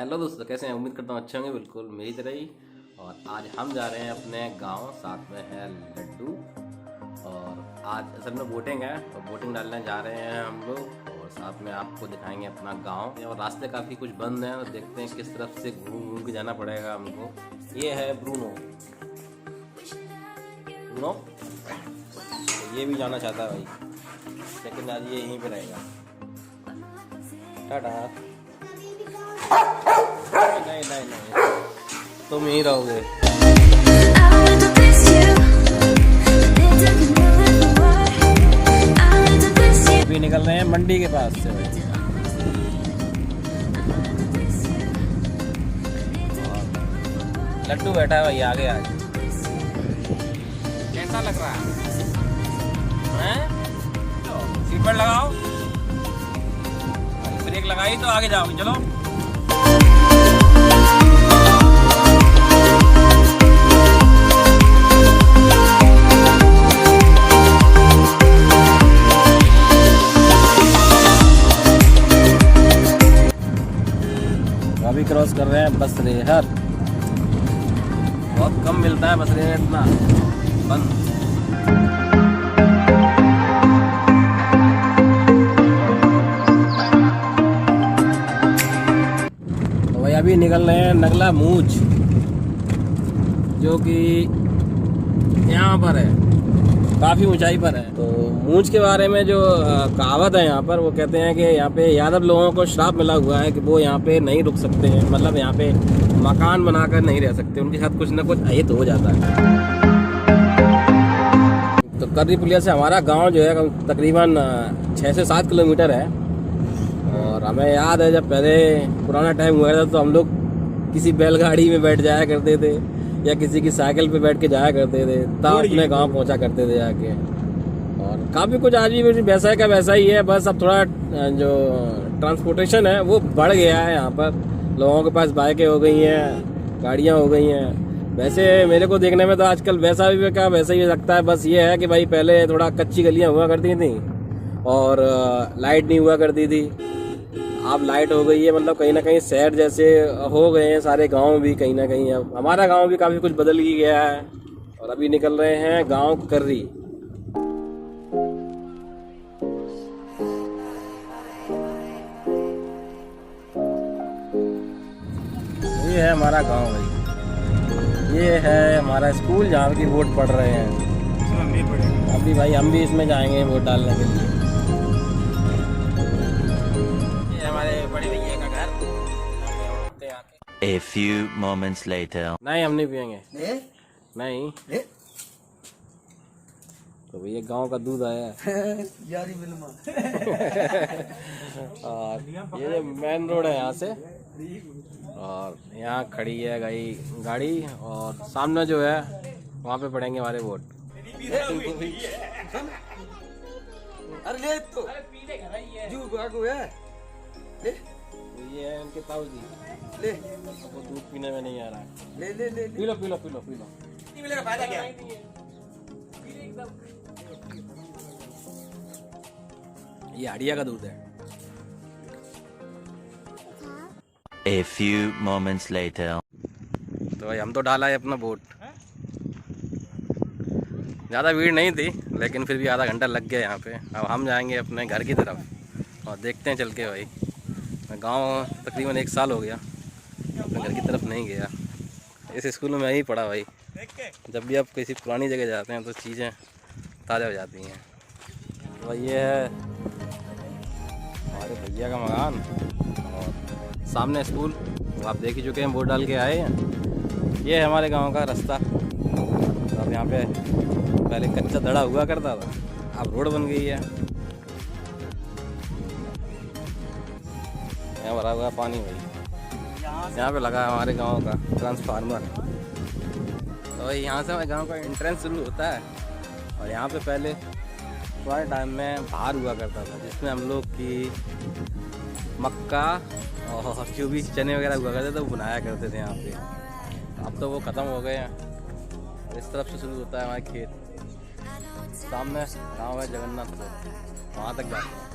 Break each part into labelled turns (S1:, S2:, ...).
S1: Hello दोस्तों, कैसे हैं? उम्मीद करता हूँ अच्छे होंगे, बिल्कुल मेरी तरह ही। और आज हम जा रहे हैं अपने गांव, साथ में है लड्डू। और आज असल में वोटिंग है और वोटिंग डालने जा रहे हैं हम लोग। और साथ में आपको दिखाएंगे अपना गांव। और रास्ते काफ़ी कुछ बंद हैं और देखते हैं किस तरफ से घूम घूम के जाना पड़ेगा हमको। ये है ब्रूनो। ब्रूनो तो ये भी जाना चाहता है भाई, लेकिन आज ये यहीं पे रहेगा। टाटा। नहीं नहीं नहीं, तुम यहीं रहोगे। अभी निकल रहे हैं मंडी के पास से भाई। लड्डू बैठा है भाई आगे। आज कैसा लग रहा है? सीट बेल्ट लगाओ, ब्रेक लगाई तो आगे जाओगे। चलो अभी क्रॉस कर रहे हैं बसरेहर। बहुत कम मिलता है बसरेहर, इतना बंद। तो भाई अभी निकल रहे हैं नगला मूंछ, जो कि यहाँ पर है, काफ़ी ऊंचाई पर है। तो मूंछ के बारे में जो कहावत है यहाँ पर, वो कहते हैं कि यहाँ पे यादव लोगों को श्राप मिला हुआ है कि वो यहाँ पे नहीं रुक सकते हैं, मतलब यहाँ पे मकान बनाकर नहीं रह सकते, उनके साथ कुछ ना कुछ अहित हो जाता है। तो कर्री पुलिया से हमारा गांव जो है तकरीबन 6 से 7 किलोमीटर है। और हमें याद है जब पहले पुराना टाइम हुआ था तो हम लोग किसी बैलगाड़ी में बैठ जाया करते थे या किसी की साइकिल पे बैठ के जाया करते थे, तब अपने गांव पहुंचा करते थे जाके। और काफ़ी कुछ आज भी वैसा का वैसा ही है, बस अब थोड़ा जो ट्रांसपोर्टेशन है वो बढ़ गया है। यहाँ पर लोगों के पास बाइकें हो गई हैं, गाड़ियाँ हो गई हैं। वैसे मेरे को देखने में तो आजकल वैसा भी का वैसा ही लगता है। बस ये है कि भाई पहले थोड़ा कच्ची गलियाँ हुआ करती थी और लाइट नहीं हुआ करती थी। अब लाइट हो गई है, मतलब कहीं ना कहीं शहर जैसे हो गए हैं सारे गांव भी कहीं ना कहीं। अब हमारा गांव भी काफ़ी कुछ बदल ही गया है। और अभी निकल रहे हैं गांव कर्री। ये है हमारा गांव भाई, ये है हमारा स्कूल जहाँ की वोट पढ़ रहे हैं। अभी भाई हम भी इसमें जाएंगे वोट डालने के लिए। हमारे बड़े भैया का घर।
S2: A few moments later.
S1: नहीं, हम नहीं पियेंगे। नहीं तो भैया गांव का दूध आया है। और ये मेन रोड है यहाँ से, और यहाँ खड़ी है गाड़ी और सामने जो है वहाँ पे पड़ेंगे हमारे वोट।
S3: अरे ले तो जू बागो है ले।
S1: ये है उनके ताऊ जी,
S3: ले
S1: वो दूध पीने में नहीं आ रहा है।
S3: ले ले ले
S1: P low P low P low P low.
S3: नहीं मिलेगा, फायदा क्या?
S1: ये हड़िया का दूध है।
S2: A few moments later.
S1: तो भाई हम तो डाला है अपना वोट। ज़्यादा भीड़ नहीं थी, लेकिन फिर भी आधा घंटा लग गया यहाँ पे। अब हम जाएंगे अपने घर की तरफ और देखते हैं चल के भाई। मैं गांव तकरीबन 1 साल हो गया, अपने घर की तरफ नहीं गया। इस स्कूल में मैं ही पढ़ा भाई। जब भी आप किसी पुरानी जगह जाते हैं तो चीज़ें ताज़ा हो जाती हैं। तो भाई ये है हमारे भैया का मकान और सामने स्कूल, तो आप देख ही चुके हैं, वोट डाल के आए हैं। ये है हमारे गांव का रास्ता। तो अब यहाँ पे पहले कच्चा दड़ा हुआ करता था, अब रोड बन गई है। यहाँ भरा हुआ पानी भाई, यहाँ पे लगा है हमारे गांव का ट्रांसफार्मर। तो यहाँ से हमारे गांव का एंट्रेंस शुरू होता है। और यहाँ पे पहले पुराने टाइम में भार हुआ करता था, जिसमें हम लोग की मक्का और जो भी चने वगैरह हुआ करते थे वो बनाया करते थे यहाँ पे। अब तो वो ख़त्म हो गए हैं। इस तरफ से शुरू होता है हमारे खेत। सामने गाँव है जगन्नाथपुर, वहाँ तक जाते हैं।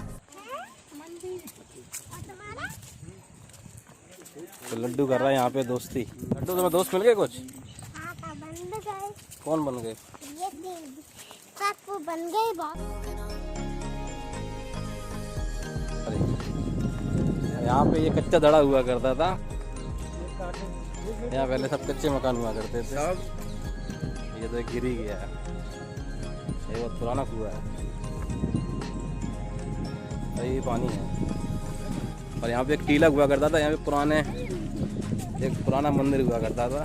S1: तो लड्डू कर रहा है यहाँ पे दोस्ती। लड्डू तुम्हें दोस्त मिल गए कुछ?
S4: हाँ बन गए।
S1: कौन बन गए?
S4: ये सब वो बन गए बहुत।
S1: अरे यहाँ पे ये कच्चा दड़ा हुआ करता था। यहाँ पहले सब कच्चे मकान हुआ करते थे। ये तो गिर ही गया है। ये बहुत पुराना कुआं है। ये पानी है। और यहाँ पे एक टीला हुआ करता था। यहाँ पे एक पुराना मंदिर हुआ करता था।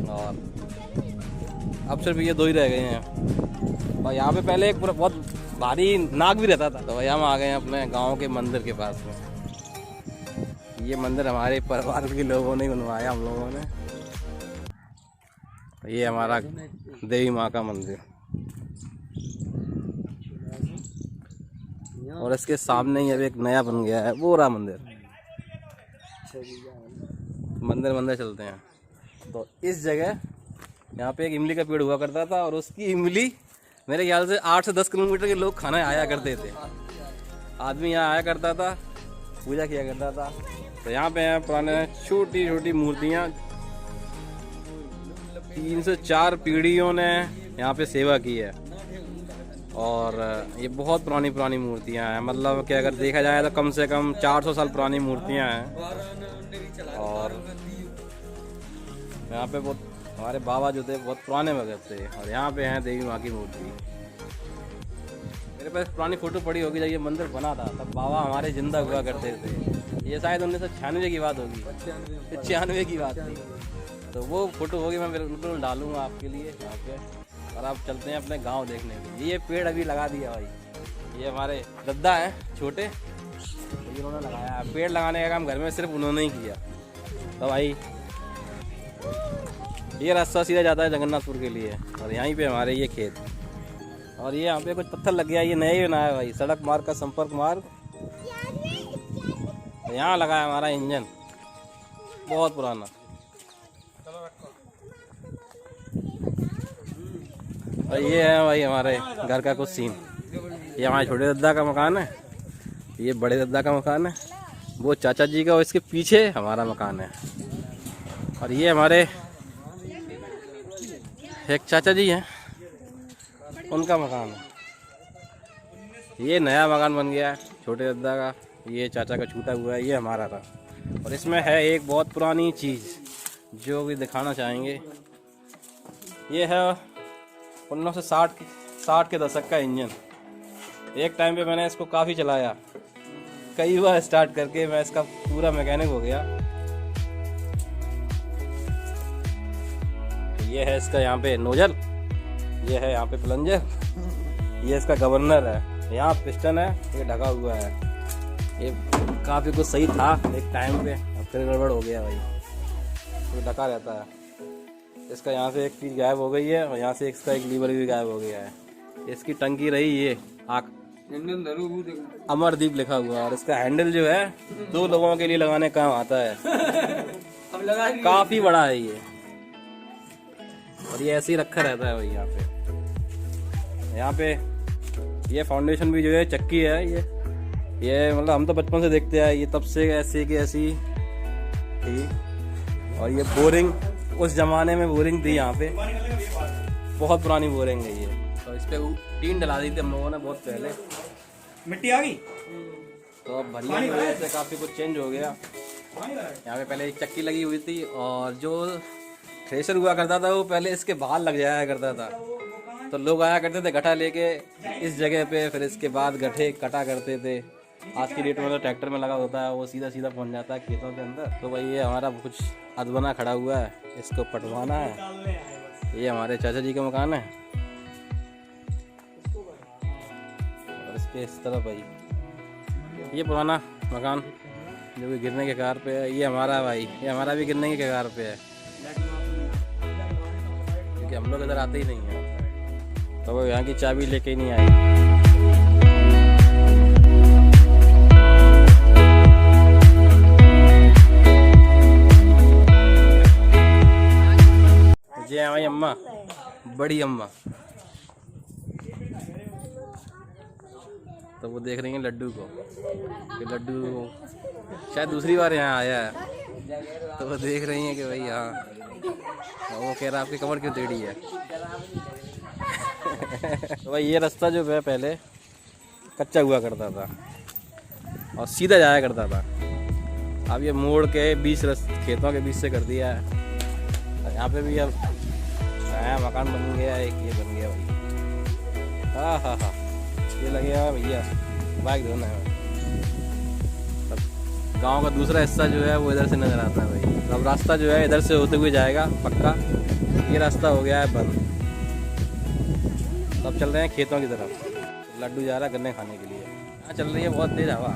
S1: और अब सिर्फ ये दो ही रह गए हैं। और यहाँ पे पहले एक बहुत भारी नाग भी रहता था। तो यहाँ हम आ गए हैं अपने गांव के मंदिर के पास में। ये मंदिर हमारे परिवार के लोगों ने बनवाया, हम लोगों ने। ये हमारा देवी माँ का मंदिर। और इसके सामने ही अब एक नया बन गया है, वो रहा मंदिर। मंदिर चलते हैं। तो इस जगह यहाँ पे एक इमली का पेड़ हुआ करता था। और उसकी इमली मेरे ख्याल से 8 से 10 किलोमीटर के लोग खाना आया करते थे। आदमी यहाँ आया करता था, पूजा किया करता था। तो यहाँ पे हैं पुराने छोटी छोटी मूर्तियाँ। 3 से 4 पीढ़ियों ने यहाँ पे सेवा की है। और ये बहुत पुरानी मूर्तियाँ हैं। मतलब कि अगर देखा जाए तो कम से कम 400 साल पुरानी मूर्तियाँ हैं। और यहाँ पे बहुत हमारे बाबा जो थे बहुत पुराने भगत थे। और यहाँ पे हैं देवी माँ की मूर्ति। मेरे पास पुरानी फ़ोटो पड़ी होगी जब ये मंदिर बना था, तब बाबा हमारे जिंदा हुआ करते थे। ये शायद 1996 की बात होगी, 96 की बात थी। तो वो फ़ोटो होगी, मैं बिल्कुल डालूंगा आपके लिए यहाँ पे। और आप चलते हैं अपने गांव देखने के लिए। ये पेड़ अभी लगा दिया भाई। ये हमारे दद्दा हैं छोटे, तो इन्होंने लगाया। पेड़ लगाने का काम घर में सिर्फ उन्होंने ही किया। तो भाई ये रास्ता सीधा जाता है जगन्नाथपुर के लिए। और यहीं पे हमारे ये खेत। और ये यहाँ पे कुछ पत्थर लग गया, ये नया ही बनाया है भाई। सड़क मार्ग का संपर्क मार्ग। यहाँ लगा है हमारा इंजन, बहुत पुराना। और ये है भाई हमारे घर का कुछ सीन। ये हमारे छोटे दद्दा का मकान है, ये बड़े दद्दा का मकान है, वो चाचा जी का, और इसके पीछे हमारा मकान है। और ये हमारे एक चाचा जी हैं, उनका मकान है। ये नया मकान बन गया है छोटे दद्दा का। ये चाचा का छूटा हुआ है, ये हमारा था। और इसमें है एक बहुत पुरानी चीज़ जो भी दिखाना चाहेंगे। ये है 1960 के दशक का इंजन। एक टाइम पे मैंने इसको काफ़ी चलाया, कई बार स्टार्ट करके मैं इसका पूरा मैकेनिक हो गया। ये है इसका यहाँ पे नोजल, ये है यहाँ पे प्लंजर, ये इसका गवर्नर है, यहाँ पिस्टन है, ये ढका हुआ है। ये काफ़ी कुछ सही था एक टाइम पे, अब फिर गड़बड़ हो गया भाई। तो ढका रहता है। इसका यहाँ से एक चीज़ गायब हो गई है, और यहाँ से इसका एक लीवर भी गायब हो गया है। इसकी टंकी रही ये आँख, अमरदीप लिखा हुआ। और इसका हैंडल जो है 2 लोगों के लिए लगाने काम आता है। काफ़ी बड़ा है ये। और ये ऐसे ही रखा रहता है भाई यहाँ पे। यहाँ पे ये फाउंडेशन भी जो है चक्की है। ये मतलब हम तो बचपन से देखते हैं, ये तब से ऐसी की ऐसी थी। और ये बोरिंग, उस जमाने में बोरिंग थी यहाँ पे, बहुत पुरानी बोरिंग है ये। तो इस पे टीन डला दी थी हम लोगों ने बहुत पहले।
S3: मिट्टी आ गई
S1: तो अब भरिया की वजह से काफ़ी कुछ चेंज हो गया। यहाँ पे पहले एक चक्की लगी हुई थी, और जो थ्रेशर हुआ करता था वो पहले इसके बाहर लग जाया करता था। तो लोग आया करते थे गट्ठा लेके इस जगह पे, फिर इसके बाद गट्ठे कटा करते थे। आज की डेट में तो ट्रैक्टर में लगा होता है, वो सीधा पहुंच जाता है खेतों के अंदर। तो भाई ये हमारा कुछ अधबना खड़ा हुआ है, इसको पटवाना है। ये हमारे चाचा जी का मकान है। और इसके इस तरफ भाई ये पुराना मकान जो कि गिरने के कगार पे है। ये हमारा भाई, ये हमारा भी गिरने के कगार पे है, क्योंकि हम लोग इधर आते ही नहीं हैं। तो वो यहाँ की चाबी लेके ही नहीं आए। ये हमारी अम्मा, बड़ी अम्मा। तो वो देख रही हैं लड्डू को कि लड्डू शायद दूसरी बार यहाँ आया है, तो वो देख रही हैं कि भाई हाँ, वो कह रहा आपकी कमर क्यों टेढ़ी है। तो भाई ये रास्ता जो है पहले कच्चा हुआ करता था और सीधा जाया करता था। अब ये मोड़ के बीच खेतों के बीच से कर दिया है। यहाँ पे भी अब नया मकान बन गया, एक ये बन गया भाई। हाँ हाँ हाँ, ये लगे हुआ भैया बाइक धोना है। गांव का दूसरा हिस्सा जो है वो इधर से नज़र आता है भाई। अब रास्ता जो है इधर से होते हुए जाएगा पक्का। ये रास्ता हो गया है बंद। अब चल रहे हैं खेतों की तरफ। लड्डू जा रहा है गन्ने खाने के लिए। यहाँ चल रही है बहुत तेज हवा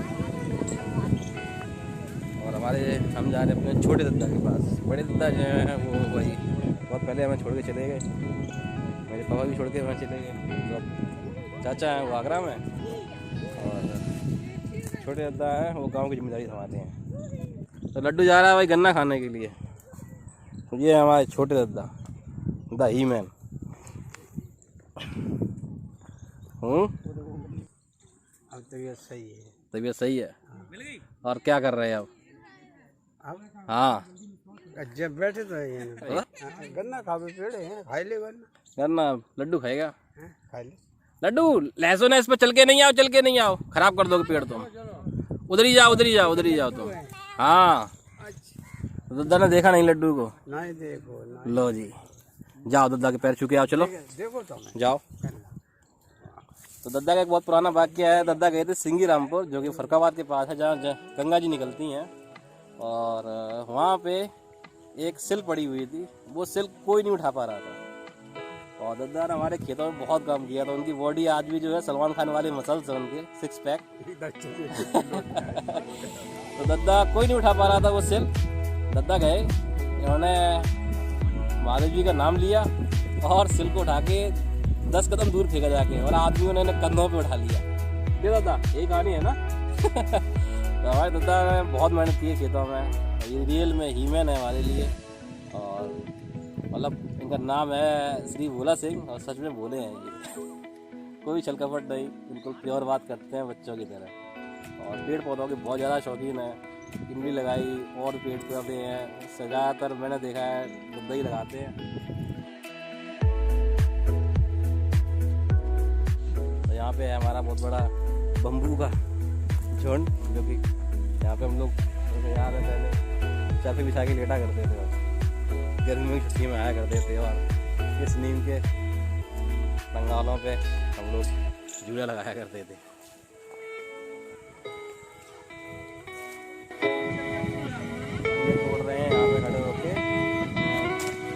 S1: और हम जा रहे हैं अपने छोटे दद्दा के पास। बड़े दद्दा जो हैं वो भाई बहुत पहले हमें छोड़ के चले गए। मेरे पापा भी छोड़ के वहाँ चले गए। तो अब चाचा हैं वो आगरा में और छोटे दद्दा हैं वो गांव की जिम्मेदारी संभालते हैं। तो लड्डू जा रहा है भाई गन्ना खाने के लिए। ये हमारे छोटे दद्दा द ही मैन।
S3: अब तबीयत सही है।
S1: तबीयत सही है। और क्या कर रहे हैं आप? हाँ
S3: जब बैठे तो गन्ना खा पेड़ है, खाई ले
S1: गन्ना। लड्डू खाएगा?
S3: खा ले
S1: लड्डू लहसुन है इस पर, चल के नहीं आओ, चल के नहीं आओ, खराब कर दोगे पेड़ तुम। उधर ही जाओ, उधर ही जाओ, उधर ही जाओ तुम। हाँ दद्दा ने देखा नहीं लड्डू को?
S3: नहीं देखो ना।
S1: लो जी जाओ दद्दा के पैर छू के आओ। चलो
S3: देखो तो
S1: जाओ। तो दद्दा का एक बहुत पुराना वाक्य है। दद्दा गए थे सिंगी रामपुर जो कि फरकाबाद के पास है, जहाँ गंगा जी निकलती हैं। और वहाँ पे एक सिल पड़ी हुई थी, वो सिल कोई नहीं उठा पा रहा था। और दद्दा ने हमारे खेतों में बहुत काम किया था। उनकी बॉडी आज भी जो है सलमान खान वाले मसल्स हैं उनके, 6 पैक। तो दद्दा कोई नहीं उठा पा रहा था वो सिल। दद्दा गए, इन्होंने महादेव जी का नाम लिया और सिल को उठा के 10 कदम दूर फेंका जाके, और आदमियों ने कंधों पे उठा लिया। ये दादा यही कहानी है ना। तो हमारे दादा ने बहुत मेहनत की है खेतों में। ये रियल में हीमैन है हमारे लिए। और मतलब इनका नाम है श्री भोला सिंह और सच में भोले हैं ये। कोई छल कपट नहीं, बिल्कुल प्योर बात करते हैं बच्चों की तरह। और पेड़ पौधों के बहुत ज़्यादा शौकीन है। इमली लगाई और पेड़ पौधे हैं, ज़्यादातर मैंने देखा है दद्दा ही लगाते हैं। तो यहाँ पे है हमारा बहुत बड़ा बम्बू का झुंड, जो कि यहाँ पे हम लोग याद है पहले चापी बिछा के लेटा करते थे। गर्मियों की छुट्टी में आया करते थे और इस नीम के बंगालों पे हम लोग झूला लगाया करते थे। तोड़ रहे हैं यहाँ पे खड़े होके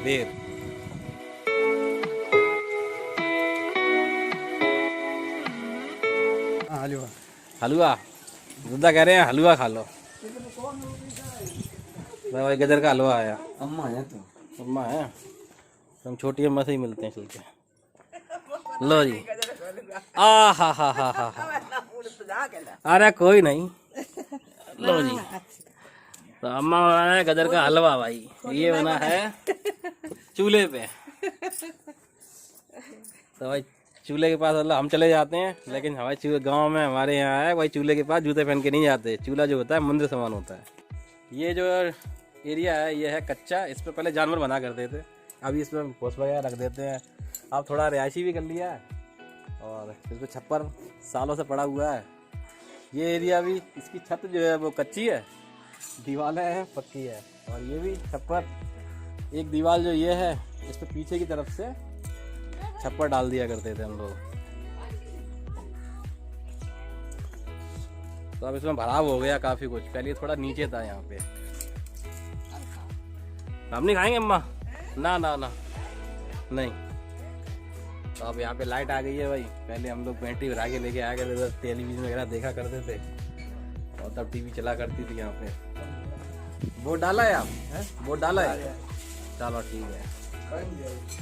S1: बेर।
S3: हलवा
S1: हलवा दद्दा कह रहे हैं हलवा खा लो। भाई गजर का हलवा आया।
S3: अम्मा है तो
S1: अम्मा है, हम छोटी अम्मा से ही मिलते हैं चल के। लो जी आ हा हा हा हा। अरे कोई नहीं, लो जी। तो अम्मा बना है गजर का हलवा भाई। ये बना है चूल्हे पे। तो भाई चूल्हे के पास मतलब हम चले जाते हैं, लेकिन हमारे गांव में हमारे यहाँ है भाई चूल्हे के पास जूते पहन के नहीं जाते। चूल्हा जो होता है मंदिर समान होता है। ये जो एरिया है ये है कच्चा। इस पर पहले जानवर बना करते थे, अभी इसमें भूस वगैरह रख देते हैं। अब थोड़ा रिहायशी भी कर लिया है और इस पर छप्पर सालों से पड़ा हुआ है। ये एरिया भी, इसकी छत जो है वो कच्ची है, दीवारें हैं पक्की है। और ये भी छप्पर, एक दीवार जो ये है इस पर पीछे की तरफ से छप्पर डाल दिया करते थे हम लोग। तो अब इसमें भराव हो गया काफी कुछ। पहले थोड़ा नीचे था यहाँ पे। हम नहीं खाएंगे अम्मा? ना ना ना नहीं। तो अब यहाँ पे लाइट आ गई है भाई। पहले हम लोग बैटरी भरा के लेके आया करते थे, टेलीविजन वगैरह देखा करते थे और तब टीवी चला करती थी यहाँ पे। वोट डाला है आप? वोट डाला है? चलो ठीक है।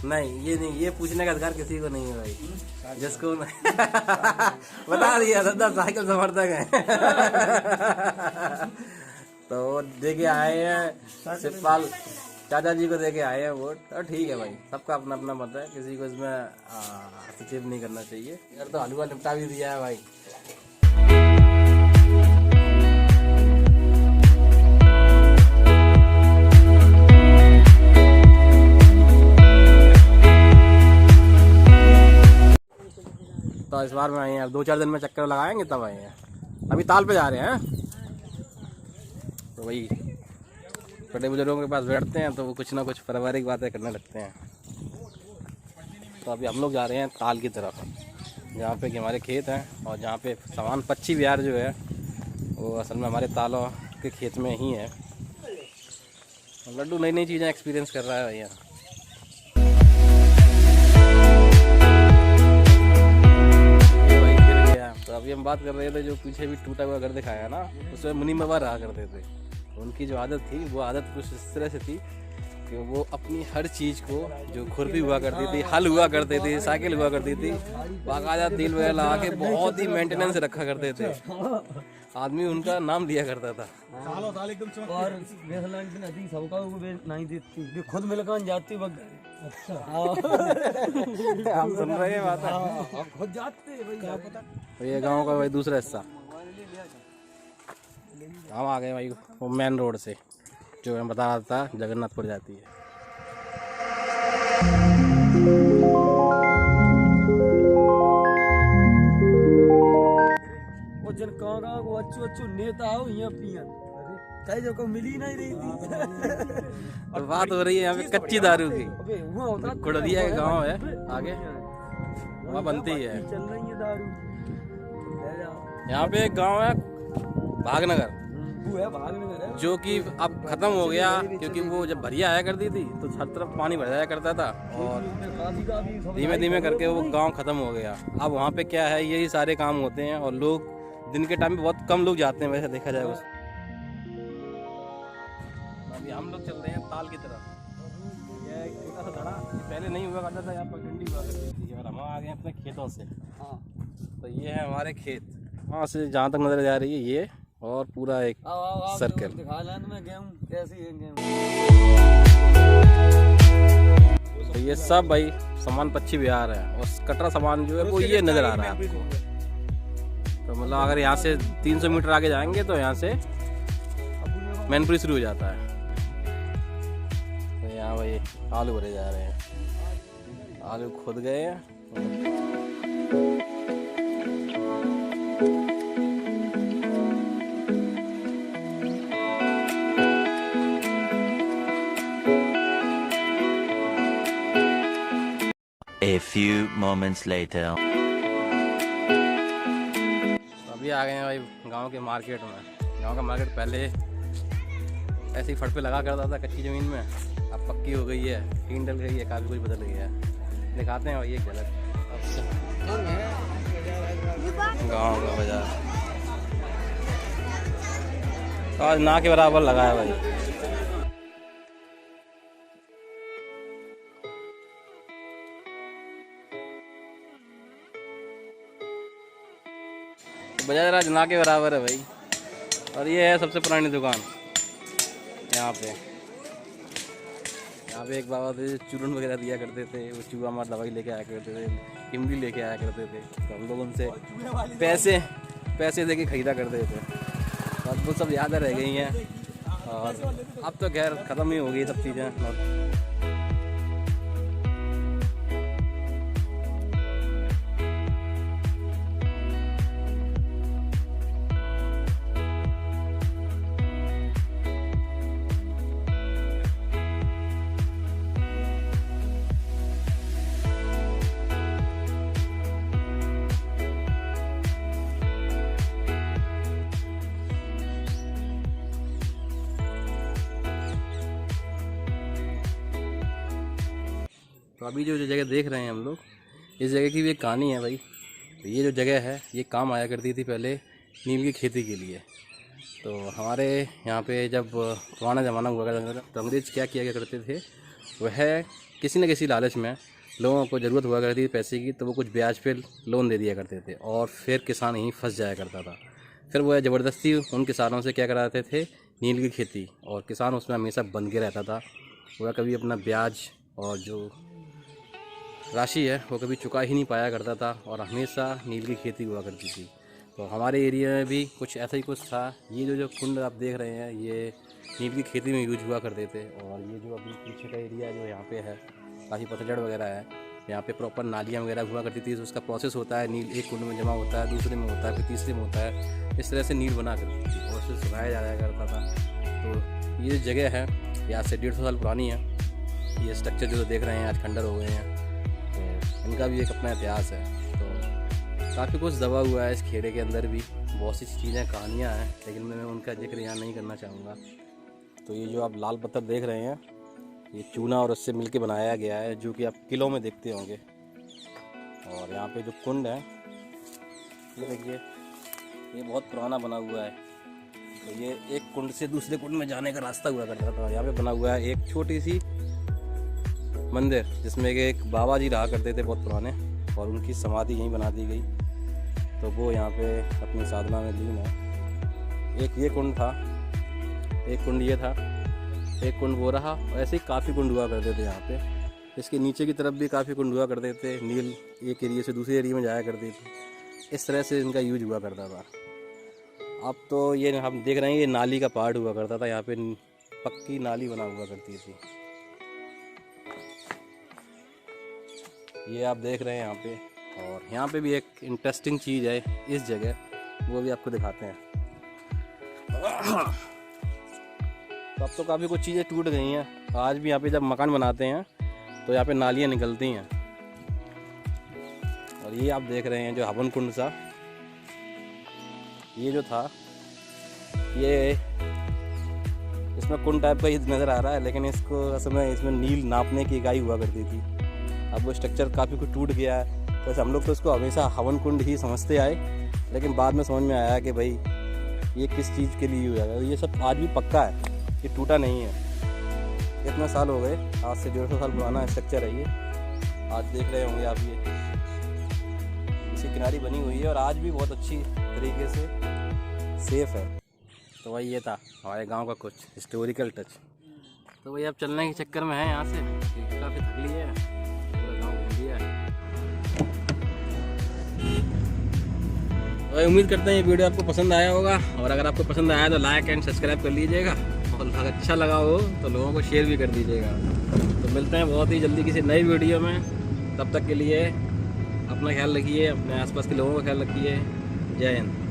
S1: नहीं ये नहीं, ये पूछने का अधिकार किसी को नहीं है भाई, जिसको बता दिया दद्दा साइकिल समर्थक है। तो देके आए हैं शिवपाल चाचा जी को देके आए हैं वोट। तो ठीक है भाई, सबका अपना अपना मत है, किसी को इसमें हस्तक्षेप नहीं करना चाहिए। यार तो हलवा निपटा भी दिया है भाई। तो इस बार में आए हैं, 2-4 दिन में चक्कर लगाएंगे तब आए हैं। अभी ताल पे जा रहे हैं, तो वही बड़े बुजुर्गों के पास बैठते हैं तो वो कुछ ना कुछ पारिवारिक बातें करने लगते हैं। तो अभी हम लोग जा रहे हैं ताल की तरफ, जहाँ पे कि हमारे खेत हैं और जहाँ पे सामान पक्षी विहार जो है वो असल में हमारे तालों के खेत में ही है। लड्डू नई नई चीज़ें एक्सपीरियंस कर रहा है भैया। तो अभी हम बात कर रहे थे जो पीछे भी टूटा हुआ घर दिखाया ना, उसमें मुनि बाबा रहा करते थे। उनकी जो आदत थी वो आदत कुछ इस तरह से थी कि वो अपनी हर चीज़ को, जो खुरपी हुआ करती थी, हल हुआ करती थी, साइकिल हुआ करती थी, बाकायदा तेल वगैरह लगा के बहुत ही मेंटेनेंस रखा करते थे। आदमी उनका नाम लिया करता था।
S5: और सबका नहीं देती, खुद मिलकर जाती वक्त। अच्छा
S1: हम सुन रहे हैं बात,
S5: खुद जाते भाई, पता।
S1: तो ये गांव का भाई दूसरा हिस्सा। हम आ गए भाई वो मेन रोड से, जो मैं बता रहा था जगन्नाथपुर जाती है।
S5: वो जन कहाँ को अच्छू नेता हो यहाँ पियन, कई जो को मिली नहीं रही थी।
S1: और बात हो रही है यहाँ पे कच्ची दारू की।
S5: अबे वहाँ होता
S1: कुड़दिया का गांव है आगे, वहाँ बनती है।
S5: चल रही है दारू।
S1: यहाँ पे एक गांव है भागनगर,
S5: वो है भागनगर है,
S1: जो कि अब खत्म हो गया क्योंकि वो जब भरिया आया करती थी तो हर तरफ पानी भर जाया करता था और धीमे धीमे करके वो गांव खत्म हो गया। अब वहाँ पे क्या है, यही सारे काम होते हैं और लोग दिन के टाइम में बहुत कम लोग जाते हैं वैसे देखा जाए उस। अभी हम लोग चल रहे हैं ताल की तरफ। ये एक छोटा सा धड़ा पहले नहीं हुआ करता था, यहाँ पर डंडी हुआ करती थी और हम आ गए अपने खेतों से। तो ये है हमारे खेत, वहाँ से जहाँ तक नजर जा रही है ये, और पूरा एक सर्कल। तो ये सब भाई सामान पक्षी विहार है और कटरा सामान जो है वो ये नजर आ रहा है आपको। तो मतलब अगर यहाँ से 300 मीटर आगे जाएंगे तो यहाँ से मैनपुरी शुरू हो जाता है। तो यहाँ भाई आलू भरे जा रहे हैं, आलू खुद गए हैं।
S2: A few moments later.
S1: अभी आ गए हैं भाई गांव के मार्केट में। गांव का मार्केट पहले ऐसे ही फट पे लगा करता था कच्ची ज़मीन में, अब पक्की हो गई है, टीन डल गई है, काफ़ी कुछ बदल गया है। दिखाते हैं भाई ये गलत गांव का बाजार आज ना के बराबर लगा है भाई। बाजार आज ना के बराबर है भाई। और ये है सबसे पुरानी दुकान यहाँ पे। यहाँ पे एक बाबा थे चूरन वगैरह दिया करते थे, वो चूहा मार दवाई लेके आया करते थे, इमली लेके आया करते थे, तो हम लोग उनसे पैसे दे के खरीदा करते थे। तो अब वो सब यादें रह गई हैं और अब तो खैर ख़त्म ही हो गई सब चीज़ें। तो अभी जो जगह देख रहे हैं हम लोग, इस जगह की भी एक कहानी है भाई। तो ये जो जगह है ये काम आया करती थी पहले नील की खेती के लिए। तो हमारे यहाँ पे जब पुराना ज़माना हुआ करता था तो अंग्रेज क्या किया करते थे, वह किसी न किसी लालच में लोगों को ज़रूरत हुआ करती थी पैसे की, तो वो कुछ ब्याज पे लोन दे दिया करते थे और फिर किसान यहीं फंस जाया करता था। फिर वह ज़बरदस्ती उन किसानों से क्या कराते थे, नील की खेती, और किसान उसमें हमेशा बंध के रहता था। वह कभी अपना ब्याज और जो राशि है वो कभी चुका ही नहीं पाया करता था और हमेशा नील की खेती हुआ करती थी। तो हमारे एरिया में भी कुछ ऐसा ही कुछ था। ये जो कुंड आप देख रहे हैं ये नील की खेती में यूज हुआ करते थे। और ये जो अभी पीछे का एरिया जो यहाँ पे है काफ़ी पतझड़ वगैरह है, यहाँ पे प्रॉपर नालियाँ वगैरह हुआ करती थी, तो उसका प्रोसेस होता है, नील एक कुंड में जमा होता है, दूसरे में होता है, फिर तीसरे में होता है, इस तरह से नील बना करती थी और उसे सुनाया जाया करता था। तो ये जगह है, ये आज से 150 साल पुरानी है। ये स्ट्रक्चर जो देख रहे हैं आज खंडर हो गए हैं, तो इनका भी एक अपना इतिहास है। तो काफ़ी कुछ दबा हुआ है इस खेड़े के अंदर भी, बहुत सी चीज़ें कहानियाँ हैं, लेकिन मैं उनका जिक्र यहाँ नहीं करना चाहूँगा। तो ये जो आप लाल पत्थर देख रहे हैं, ये चूना और उससे मिलके बनाया गया है, जो कि आप किलों में देखते होंगे। और यहाँ पे जो कुंड है, ये देखिए, ये बहुत पुराना बना हुआ है। तो ये एक कुंड से दूसरे कुंड में जाने का रास्ता हुआ करता था। यहाँ पे बना हुआ है एक छोटी सी मंदिर, जिसमें कि एक बाबा जी रहा करते थे बहुत पुराने, और उनकी समाधि यहीं बना दी गई। तो वो यहाँ पे अपनी साधना में लीन है। एक ये कुंड था, एक कुंड ये था, एक कुंड वो रहा, और ऐसे ही काफ़ी कुंड हुआ करते थे यहाँ पे। इसके नीचे की तरफ भी काफ़ी कुंड हुआ करते थे। नील एक एरिया से दूसरे एरिया में जाया करती थी, इस तरह से इनका यूज हुआ करता था। अब तो ये हम देख रहे हैं, ये नाली का पार्ट हुआ करता था, यहाँ पे पक्की नाली बना हुआ करती थी। ये आप देख रहे हैं यहाँ पे। और यहाँ पे भी एक इंटरेस्टिंग चीज़ है इस जगह, वो भी आपको दिखाते हैं। तो अब तो काफ़ी कुछ चीज़ें टूट गई हैं। आज भी यहाँ पे जब मकान बनाते हैं तो यहाँ पे नालियाँ निकलती हैं। और ये आप देख रहे हैं जो हवन कुंड सा, ये जो था, ये इसमें कुंड टाइप का ही नज़र आ रहा है, लेकिन इसको असल में इसमें नील नापने की इकाई हुआ करती थी। अब वो स्ट्रक्चर काफ़ी कुछ टूट गया है। तो हम लोग तो इसको हमेशा हवन कुंड ही समझते आए, लेकिन बाद में समझ में आया कि भाई ये किस चीज़ के लिए हुआ है। ये सब आज भी पक्का है, ये टूटा नहीं है। इतना साल हो गए, आज से 150 साल पुराना स्ट्रक्चर है ये। आज देख रहे होंगे आप, ये इसी किनारी बनी हुई है और आज भी बहुत अच्छी तरीके से सेफ है। तो भाई ये था हमारे गांव का कुछ हिस्टोरिकल टच। तो भाई आप चलने के चक्कर में हैं यहाँ से, काफ़ी थक लिए है, पूरा गाँव घूम लिया है। तो भाई उम्मीद करते हैं ये वीडियो आपको पसंद आया होगा, और अगर आपको पसंद आया तो लाइक एंड सब्सक्राइब कर लीजिएगा, और अगर अच्छा लगा हो तो लोगों को शेयर भी कर दीजिएगा। तो मिलते हैं बहुत ही जल्दी किसी नई वीडियो में। तब तक के लिए अपना ख्याल रखिए, अपने आसपास के लोगों का ख्याल रखिए। जय हिंद।